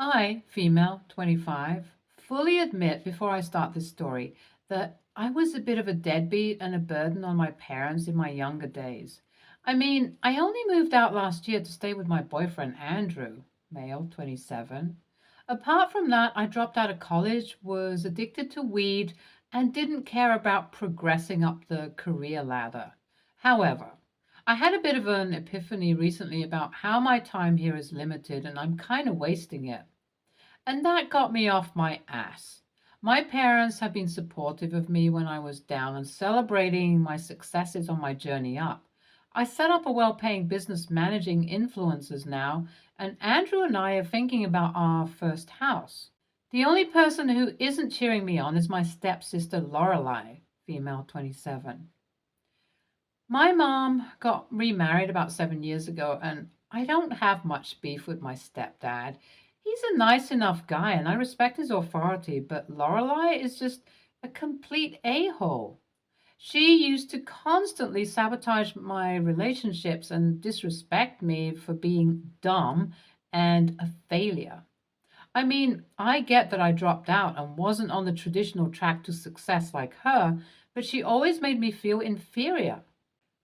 I, female, 25, fully admit before I start this story that I was a bit of a deadbeat and a burden on my parents in my younger days. I mean, I only moved out last year to stay with my boyfriend Andrew, male, 27. Apart from that, I dropped out of college, was addicted to weed, and didn't care about progressing up the career ladder. However, I had a bit of an epiphany recently about how my time here is limited and I'm kind of wasting it. And that got me off my ass. My parents have been supportive of me when I was down and celebrating my successes on my journey up. I set up a well paying business managing influencers now, and Andrew and I are thinking about our first house. The only person who isn't cheering me on is my stepsister Lorelei, female, 27. My mom got remarried about 7 years ago, and I don't have much beef with my stepdad. He's a nice enough guy, and I respect his authority, but Lorelei is just a complete a-hole. She used to constantly sabotage my relationships and disrespect me for being dumb and a failure. I mean, I get that I dropped out and wasn't on the traditional track to success like her, but she always made me feel inferior.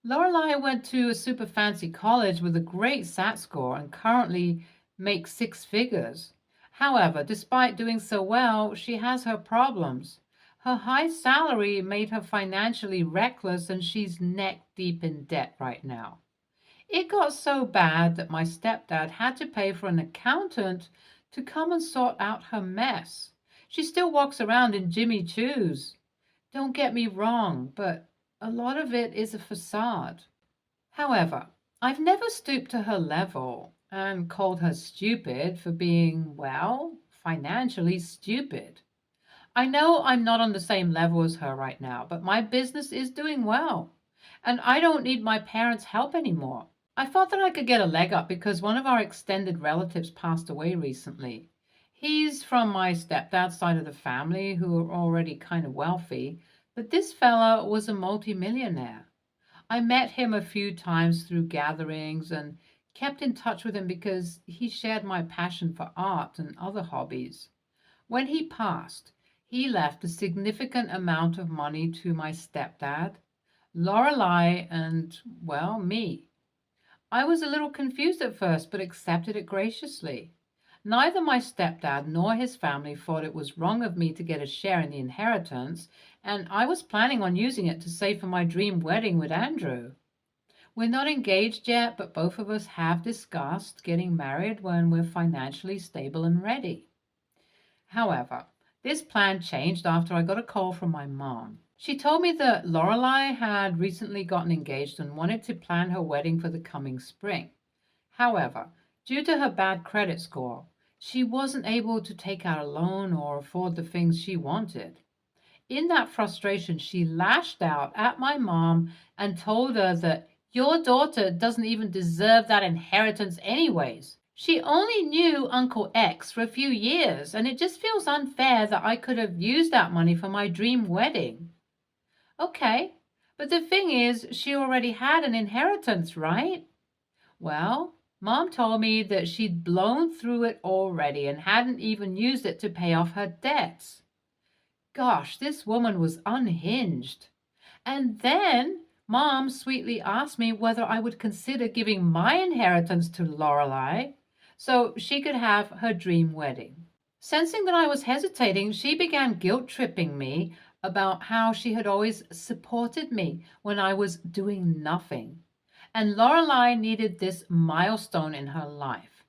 Lorelei went to a super fancy college with a great SAT score and currently makes six figures. However, despite doing so well, she has her problems. Her high salary made her financially reckless and she's neck deep in debt right now. It got so bad that my stepdad had to pay for an accountant to come and sort out her mess. She still walks around in Jimmy Choos. Don't get me wrong, but a lot of it is a facade. However, I've never stooped to her level and called her stupid for being, well, financially stupid. I know I'm not on the same level as her right now, but my business is doing well, and I don't need my parents' help anymore. I thought that I could get a leg up because one of our extended relatives passed away recently. He's from my stepdad's side of the family, who are already kind of wealthy, but this fella was a multimillionaire. I met him a few times through gatherings and kept in touch with him because he shared my passion for art and other hobbies. When he passed, he left a significant amount of money to my stepdad, Lorelei, and, well, me. I was a little confused at first, but accepted it graciously. Neither my stepdad nor his family thought it was wrong of me to get a share in the inheritance, and I was planning on using it to save for my dream wedding with Andrew. We're not engaged yet, but both of us have discussed getting married when we're financially stable and ready. However, this plan changed after I got a call from my mom. She told me that Lorelei had recently gotten engaged and wanted to plan her wedding for the coming spring. However, due to her bad credit score, she wasn't able to take out a loan or afford the things she wanted. In that frustration, she lashed out at my mom and told her that your daughter doesn't even deserve that inheritance anyways. She only knew Uncle X for a few years, and it just feels unfair that I could have used that money for my dream wedding. Okay, but the thing is, she already had an inheritance, right? Well, Mom told me that she'd blown through it already and hadn't even used it to pay off her debts. Gosh, this woman was unhinged. And then Mom sweetly asked me whether I would consider giving my inheritance to Lorelei so she could have her dream wedding. Sensing that I was hesitating, she began guilt-tripping me about how she had always supported me when I was doing nothing. And Lorelei needed this milestone in her life.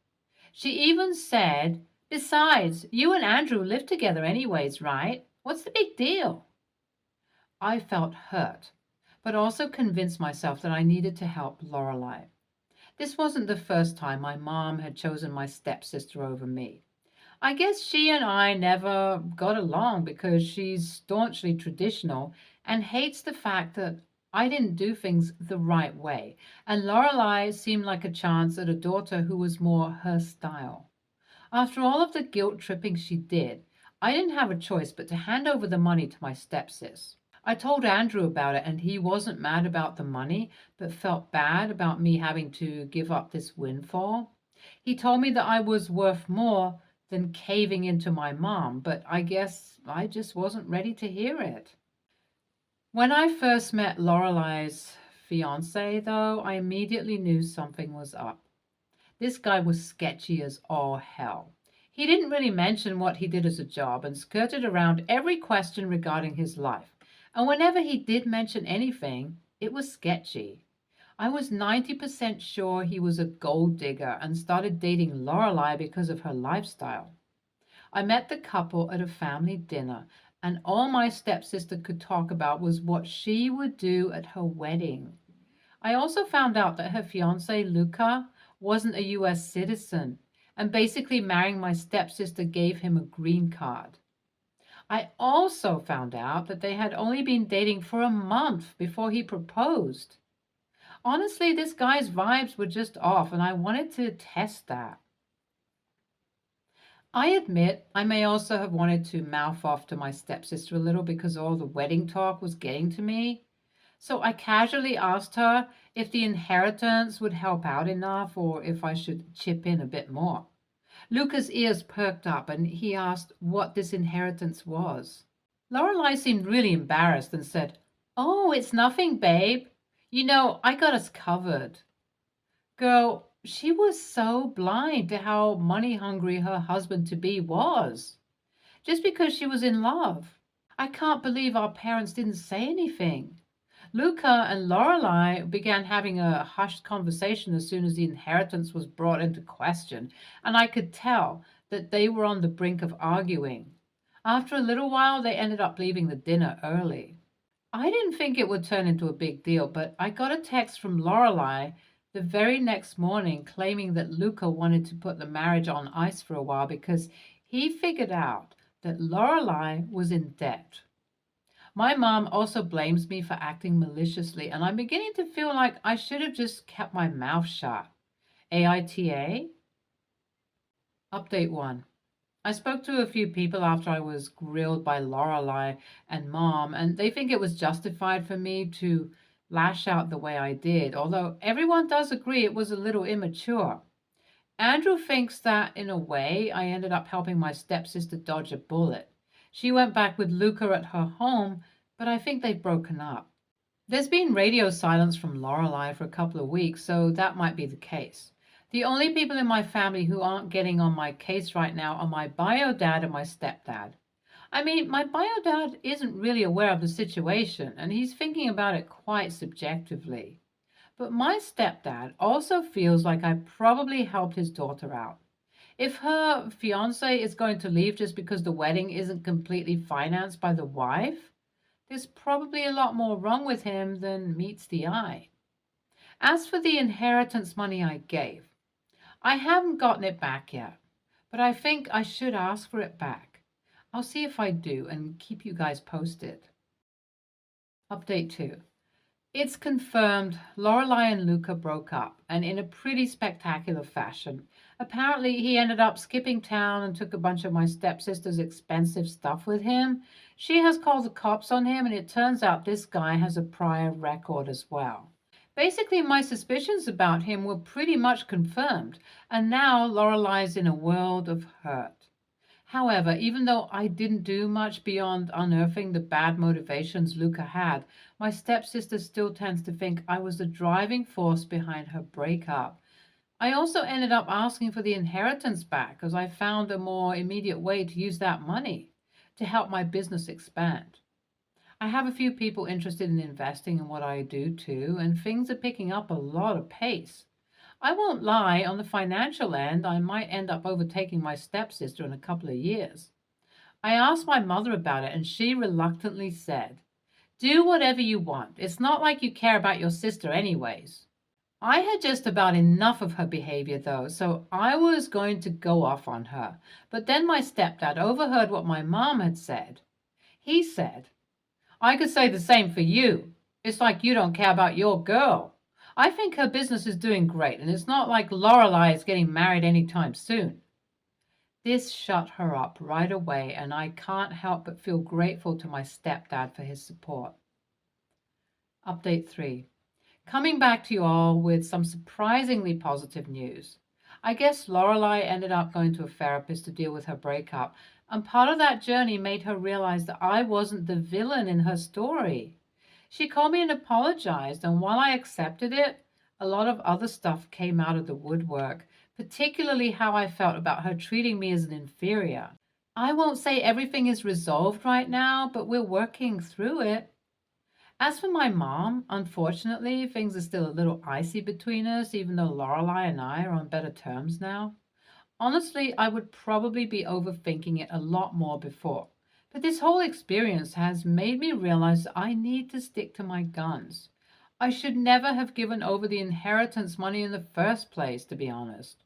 She even said, "Besides, you and Andrew live together anyways, right? What's the big deal?" I felt hurt, but also convinced myself that I needed to help Lorelei. This wasn't the first time my mom had chosen my stepsister over me. I guess she and I never got along because she's staunchly traditional and hates the fact that I didn't do things the right way, and Lorelei seemed like a chance at a daughter who was more her style. After all of the guilt tripping she did, I didn't have a choice but to hand over the money to my stepsis. I told Andrew about it, and he wasn't mad about the money, but felt bad about me having to give up this windfall. He told me that I was worth more than caving into my mom, but I guess I just wasn't ready to hear it. When I first met Lorelai's fiance, though, I immediately knew something was up. This guy was sketchy as all hell. He didn't really mention what he did as a job and skirted around every question regarding his life. And whenever he did mention anything, it was sketchy. I was 90% sure he was a gold digger and started dating Lorelai because of her lifestyle. I met the couple at a family dinner, and all my stepsister could talk about was what she would do at her wedding. I also found out that her fiance, Luca, wasn't a US citizen, and basically marrying my stepsister gave him a green card. I also found out that they had only been dating for a month before he proposed. Honestly, this guy's vibes were just off, and I wanted to test that. I admit I may also have wanted to mouth off to my stepsister a little because all the wedding talk was getting to me. So I casually asked her if the inheritance would help out enough or if I should chip in a bit more. Luca's ears perked up and he asked what this inheritance was. Lorelei seemed really embarrassed and said, "Oh, it's nothing, babe. You know, I got us covered." Girl, she was so blind to how money hungry her husband to be was. Just because she was in love. I can't believe our parents didn't say anything. Luca and Lorelei began having a hushed conversation as soon as the inheritance was brought into question, and I could tell that they were on the brink of arguing. After a little while, they ended up leaving the dinner early. I didn't think it would turn into a big deal, but I got a text from Lorelei the very next morning claiming that Luca wanted to put the marriage on ice for a while because he figured out that Lorelei was in debt. My mom also blames me for acting maliciously, and I'm beginning to feel like I should have just kept my mouth shut. AITA? Update 1. I spoke to a few people after I was grilled by Lorelei and Mom, and they think it was justified for me to lash out the way I did, although everyone does agree it was a little immature. Andrew thinks that, in a way, I ended up helping my stepsister dodge a bullet. She went back with Luca at her home, but I think they've broken up. There's been radio silence from Lorelei for a couple of weeks, so that might be the case. The only people in my family who aren't getting on my case right now are my bio dad and my stepdad. I mean, my bio dad isn't really aware of the situation, and he's thinking about it quite subjectively. But my stepdad also feels like I probably helped his daughter out. If her fiance is going to leave just because the wedding isn't completely financed by the wife, there's probably a lot more wrong with him than meets the eye. As for the inheritance money I gave, I haven't gotten it back yet, but I think I should ask for it back. I'll see if I do and keep you guys posted. Update 2. It's confirmed Lorelei and Luca broke up, and in a pretty spectacular fashion. Apparently, he ended up skipping town and took a bunch of my stepsister's expensive stuff with him. She has called the cops on him, and it turns out this guy has a prior record as well. Basically, my suspicions about him were pretty much confirmed, and now Lorelei's in a world of hurt. However, even though I didn't do much beyond unearthing the bad motivations Luca had, my stepsister still tends to think I was the driving force behind her breakup. I also ended up asking for the inheritance back as I found a more immediate way to use that money to help my business expand. I have a few people interested in investing in what I do too, and things are picking up a lot of pace. I won't lie, on the financial end, I might end up overtaking my stepsister in a couple of years. I asked my mother about it, and she reluctantly said, "Do whatever you want. It's not like you care about your sister anyways." I had just about enough of her behavior, though, so I was going to go off on her. But then my stepdad overheard what my mom had said. He said, "I could say the same for you. It's like you don't care about your girl. I think her business is doing great, and it's not like Lorelei is getting married anytime soon." This shut her up right away, and I can't help but feel grateful to my stepdad for his support. Update 3. Coming back to you all with some surprisingly positive news. I guess Lorelai ended up going to a therapist to deal with her breakup, and part of that journey made her realize that I wasn't the villain in her story. She called me and apologized, and while I accepted it, a lot of other stuff came out of the woodwork, particularly how I felt about her treating me as an inferior. I won't say everything is resolved right now, but we're working through it. As for my mom, unfortunately, things are still a little icy between us, even though Lorelai and I are on better terms now. Honestly, I would probably be overthinking it a lot more before. But this whole experience has made me realize that I need to stick to my guns. I should never have given over the inheritance money in the first place, to be honest.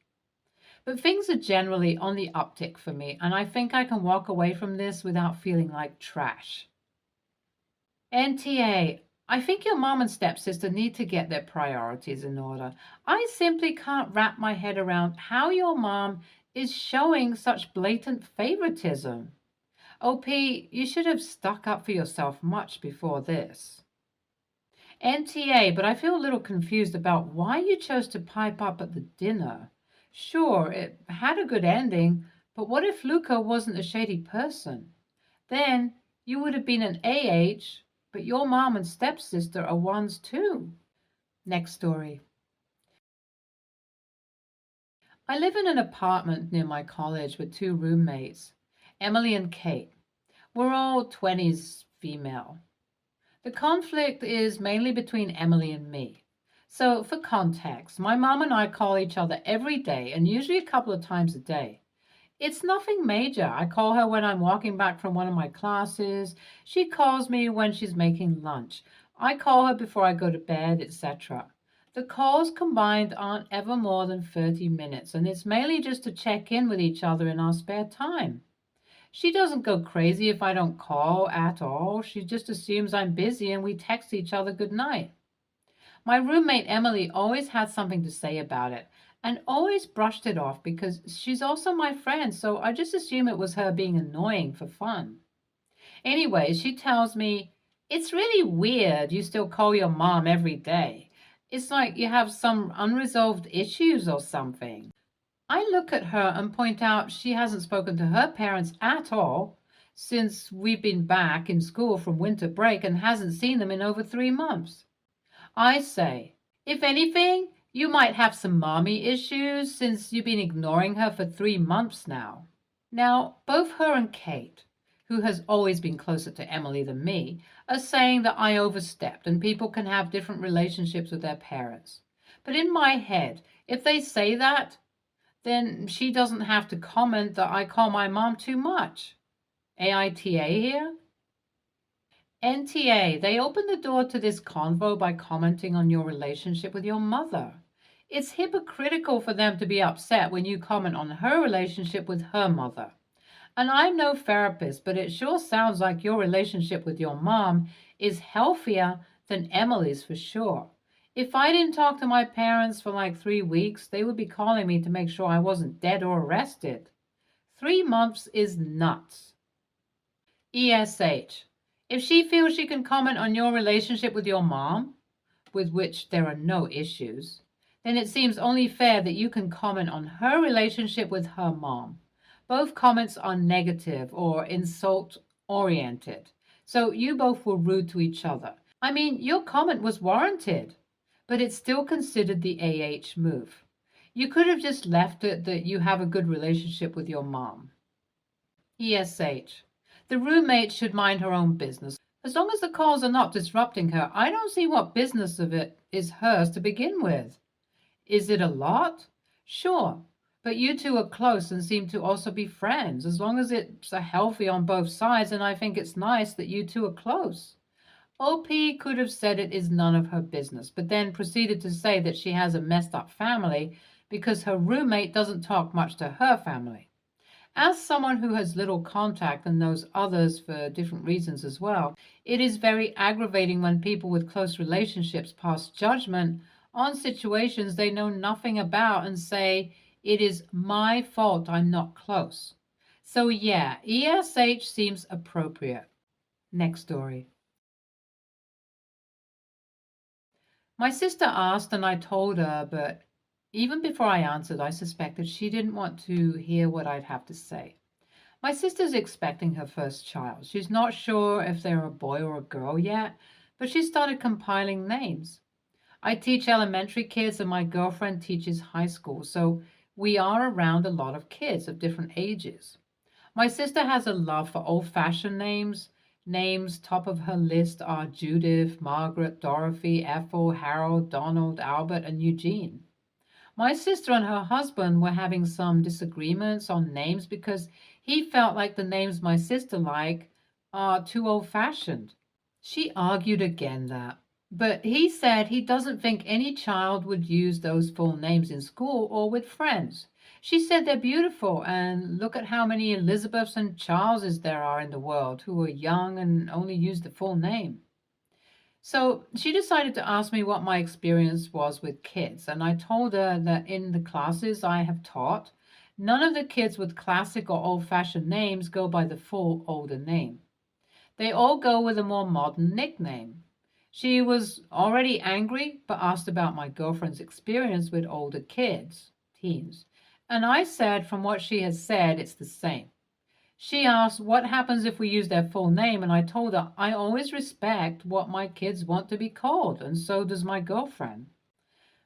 But things are generally on the uptick for me, and I think I can walk away from this without feeling like trash. NTA, I think your mom and stepsister need to get their priorities in order. I simply can't wrap my head around how your mom is showing such blatant favoritism. OP, you should have stuck up for yourself much before this. NTA, but I feel a little confused about why you chose to pipe up at the dinner. Sure, it had a good ending, but what if Luca wasn't a shady person? Then you would have been an AH, but your mom and stepsister are ones too. Next story. I live in an apartment near my college with two roommates, Emily and Kate. We're all 20s female. The conflict is mainly between Emily and me. So, for context, my mom and I call each other every day and usually a couple of times a day. It's nothing major. I call her when I'm walking back from one of my classes. She calls me when she's making lunch. I call her before I go to bed, etc. The calls combined aren't ever more than 30 minutes, and it's mainly just to check in with each other in our spare time. She doesn't go crazy if I don't call at all. She just assumes I'm busy and we text each other good night. My roommate Emily always had something to say about it and always brushed it off because she's also my friend, so I just assume it was her being annoying for fun. Anyway, she tells me, "It's really weird you still call your mom every day. It's like you have some unresolved issues or something." I look at her and point out she hasn't spoken to her parents at all since we've been back in school from winter break and hasn't seen them in over 3 months. I say, if anything, you might have some mommy issues since you've been ignoring her for 3 months now. Now, both her and Kate, who has always been closer to Emily than me, are saying that I overstepped and people can have different relationships with their parents. But in my head, if they say that, then she doesn't have to comment that I call my mom too much. AITA here? NTA, they open the door to this convo by commenting on your relationship with your mother. It's hypocritical for them to be upset when you comment on her relationship with her mother. And I'm no therapist, but it sure sounds like your relationship with your mom is healthier than Emily's for sure. If I didn't talk to my parents for like 3 weeks, they would be calling me to make sure I wasn't dead or arrested. 3 months is nuts. ESH. If she feels she can comment on your relationship with your mom, with which there are no issues, then it seems only fair that you can comment on her relationship with her mom. Both comments are negative or insult oriented. So you both were rude to each other. I mean, your comment was warranted, but it's still considered the AH move. You could have just left it that you have a good relationship with your mom. ESH. The roommate should mind her own business. As long as the calls are not disrupting her, I don't see what business of it is hers to begin with. Is it a lot? Sure, but you two are close and seem to also be friends. As long as it's healthy on both sides, and I think it's nice that you two are close. OP could have said it is none of her business, but then proceeded to say that she has a messed up family because her roommate doesn't talk much to her family. As someone who has little contact and knows others for different reasons as well, it is very aggravating when people with close relationships pass judgment on situations they know nothing about and say, "It is my fault I'm not close." So yeah, ESH seems appropriate. Next story. My sister asked and I told her, but Even before I answered, I suspected she didn't want to hear what I'd have to say. My sister's expecting her first child. She's not sure if they're a boy or a girl yet, but she started compiling names. I teach elementary kids, and my girlfriend teaches high school, so we are around a lot of kids of different ages. My sister has a love for old fashioned names. Names top of her list are Judith, Margaret, Dorothy, Ethel, Harold, Donald, Albert, and Eugene. My sister and her husband were having some disagreements on names because he felt like the names my sister like are too old fashioned. She argued again that, but he said he doesn't think any child would use those full names in school or with friends. She said they're beautiful, and look at how many Elizabeths and Charleses there are in the world who are young and only use the full name. So she decided to ask me what my experience was with kids, and I told her that in the classes I have taught, none of the kids with classic or old fashioned names go by the full older name. They all go with a more modern nickname. She was already angry, but asked about my girlfriend's experience with older kids, teens. And I said, from what she has said, it's the same. She asked, what happens if we use their full name? And I told her, I always respect what my kids want to be called, and so does my girlfriend.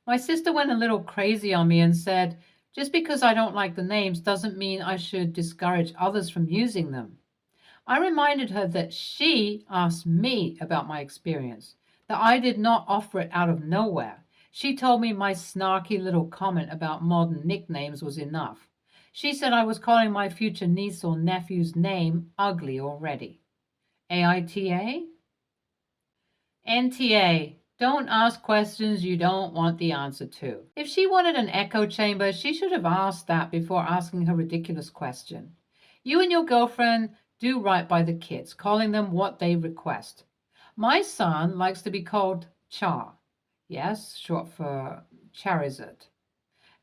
My sister went a little crazy on me and said, just because I don't like the names doesn't mean I should discourage others from using them. I reminded her that she asked me about my experience, that I did not offer it out of nowhere. She told me my snarky little comment about modern nicknames was enough. She said I was calling my future niece or nephew's name ugly already. AITA? NTA. Don't ask questions you don't want the answer to. If she wanted an echo chamber, she should have asked that before asking her ridiculous question. You and your girlfriend do right by the kids, calling them what they request. My son likes to be called Char. Yes, short for Charizard.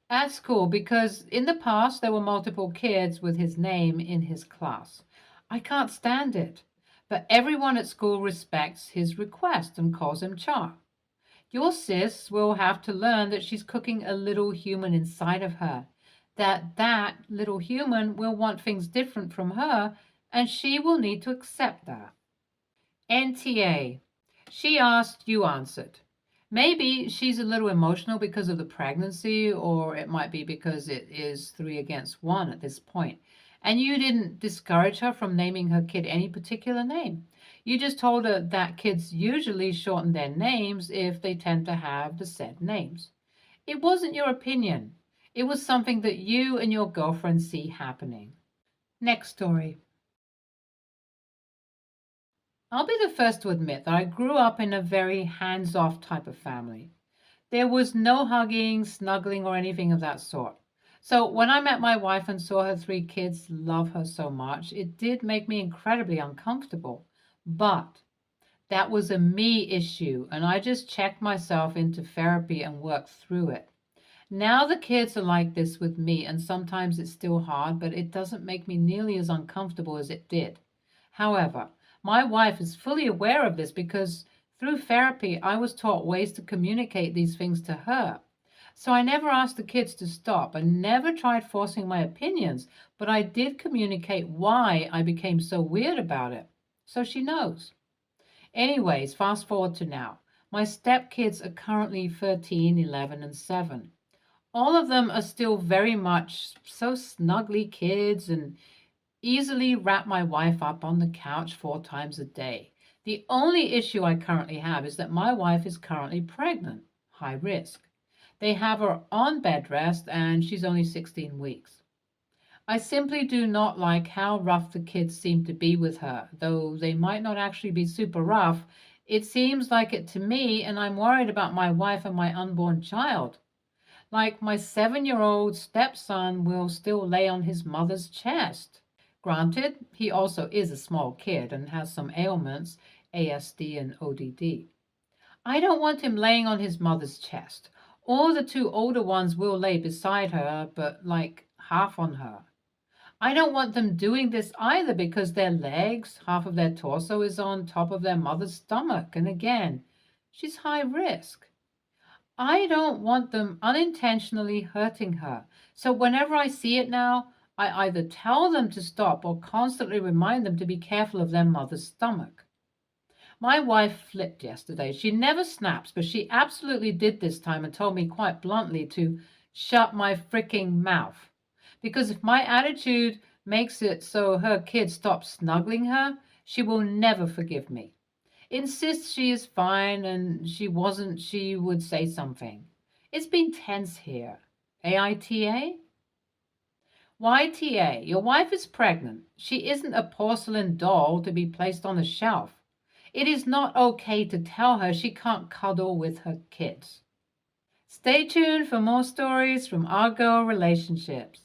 At school, because in the past there were multiple kids with his name in his class. I can't stand it. But everyone at school respects his request and calls him Char. Your sis will have to learn that she's cooking a little human inside of her, that little human will want things different from her, and she will need to accept that. NTA. She asked, you answered. Maybe she's a little emotional because of the pregnancy, or it might be because it is 3 against 1 at this point. And you didn't discourage her from naming her kid any particular name. You just told her that kids usually shorten their names if they tend to have the said names. It wasn't your opinion. It was something that you and your girlfriend see happening. Next story. I'll be the first to admit that I grew up in a very hands-off type of family. There was no hugging, snuggling, or anything of that sort. So when I met my wife and saw her 3 kids love her so much, it did make me incredibly uncomfortable. But that was a me issue, and I just checked myself into therapy and worked through it. Now the kids are like this with me, and sometimes it's still hard, but it doesn't make me nearly as uncomfortable as it did. However, my wife is fully aware of this because through therapy, I was taught ways to communicate these things to her. So I never asked the kids to stop and never tried forcing my opinions, but I did communicate why I became so weird about it. So she knows. Anyways, fast forward to now. My stepkids are currently 13, 11, and 7. All of them are still very much so snuggly kids and easily wrap my wife up on the couch 4 times a day. The only issue I currently have is that my wife is currently pregnant, high risk. They have her on bed rest and she's only 16 weeks. I simply do not like how rough the kids seem to be with her, though they might not actually be super rough. It seems like it to me, and I'm worried about my wife and my unborn child. Like my 7-year-old stepson will still lay on his mother's chest. Granted, he also is a small kid and has some ailments, ASD and ODD. I don't want him laying on his mother's chest. Or the 2 older ones will lay beside her, but like half on her. I don't want them doing this either because their legs, half of their torso is on top of their mother's stomach. And again, she's high risk. I don't want them unintentionally hurting her. So whenever I see it now, I either tell them to stop or constantly remind them to be careful of their mother's stomach. My wife flipped yesterday. She never snaps, but she absolutely did this time and told me quite bluntly to shut my freaking mouth. Because if my attitude makes it so her kid stops snuggling her, she will never forgive me. Insists she is fine and she wasn't, she would say something. It's been tense here. AITA? YTA, your wife is pregnant. She isn't a porcelain doll to be placed on a shelf. It is not okay to tell her she can't cuddle with her kids. Stay tuned for more stories from our girl relationships.